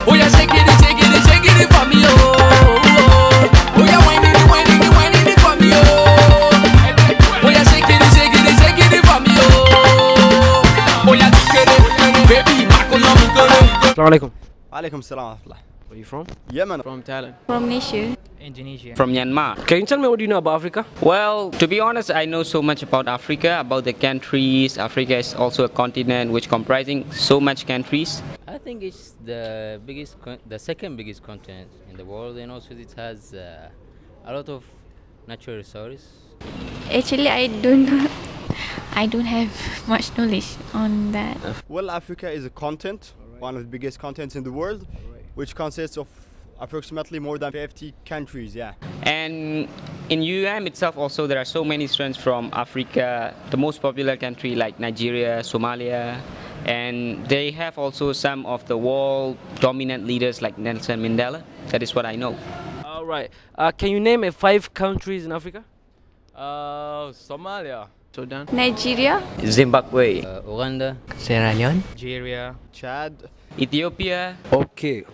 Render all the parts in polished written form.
Oh yeah, shake it, shake it, shake it for me, oh. Oh yeah, whine it for me, oh. Oh yeah, shake it, shake it, shake it for me, oh. Oh yeah, baby, Assalamu alaikum. Alaikum salam. Where are you from? Yemen. From Thailand. From Malaysia. Indonesia. From Myanmar. Can you tell me what do you know about Africa? Well, to be honest, I know so much about Africa, about the countries. Africa is also a continent which comprising so much countries. I think it's the second biggest continent in the world, and also it has a lot of natural resources. Actually, I don't know. I don't have much knowledge on that. Well, Africa is a continent, one of the biggest continents in the world, which consists of approximately more than 50 countries, yeah. And in UUM itself also there are so many students from Africa, the most popular country like Nigeria, Somalia, and they have also some of the world dominant leaders like Nelson Mandela. That is what I know. All right. Can you name 5 countries in Africa? Somalia, Sudan, Nigeria, Zimbabwe, Uganda, Sierra Leone, Nigeria, Chad, Ethiopia. Okay.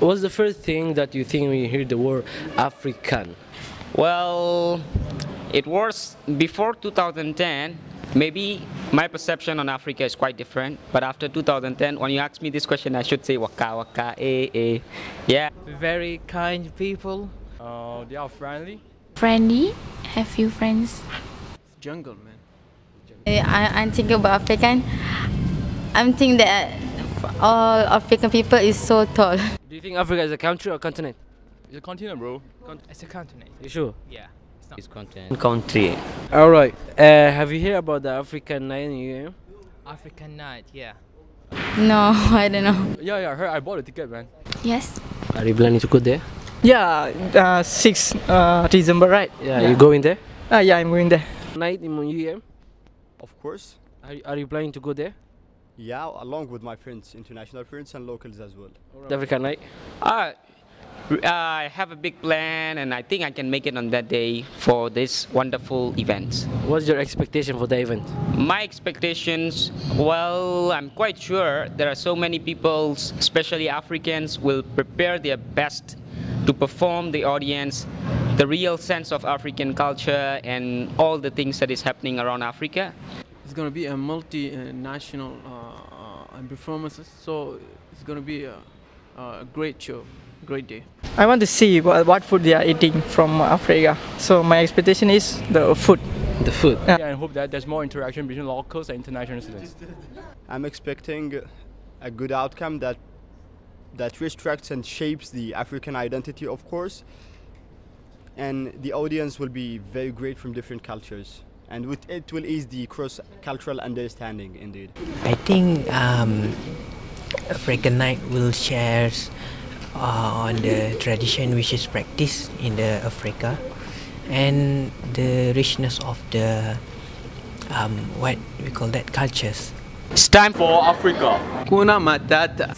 What's the first thing that you think when you hear the word African? Well, it was before 2010. Maybe my perception on Africa is quite different, but after 2010, when you ask me this question, I should say waka waka yeah. very kind people. They are friendly. friendly, have few friends. Jungle, man. I'm thinking about African. I'm thinking that all African people is so tall. Do you think Africa is a country or a continent? It's a continent, bro. It's a continent. You sure? Yeah. It's continent. Country. All right. Have you heard about the African night in UUM? African night, yeah. No, I don't know. Yeah, I heard. I bought a ticket, man. Yes. Are you planning to go there? Yeah, 6 December, right? Yeah, you going there? Yeah, I'm going there. Night in UUM? of course. Are you planning to go there? Yeah, along with my friends, international friends and locals as well. The African night? I have a big plan and I think I can make it on that day for this wonderful event. What's your expectation for the event? My expectations, well, I'm quite sure there are so many people, especially Africans, will prepare their best to perform the audience the real sense of African culture and all the things that is happening around Africa. It's going to be a multinational performances, so it's going to be a great show, great day. I want to see what food they are eating from Africa. So my expectation is the food. The food? Yeah, and hope that there's more interaction between locals and international students. I'm expecting a good outcome that restricts and shapes the African identity, of course. And the audience will be very great from different cultures. And with it will ease the cross-cultural understanding, indeed. I think African night will share on the tradition which is practiced in the Africa and the richness of the what we call that cultures. It's time for Africa. Kuna Matata.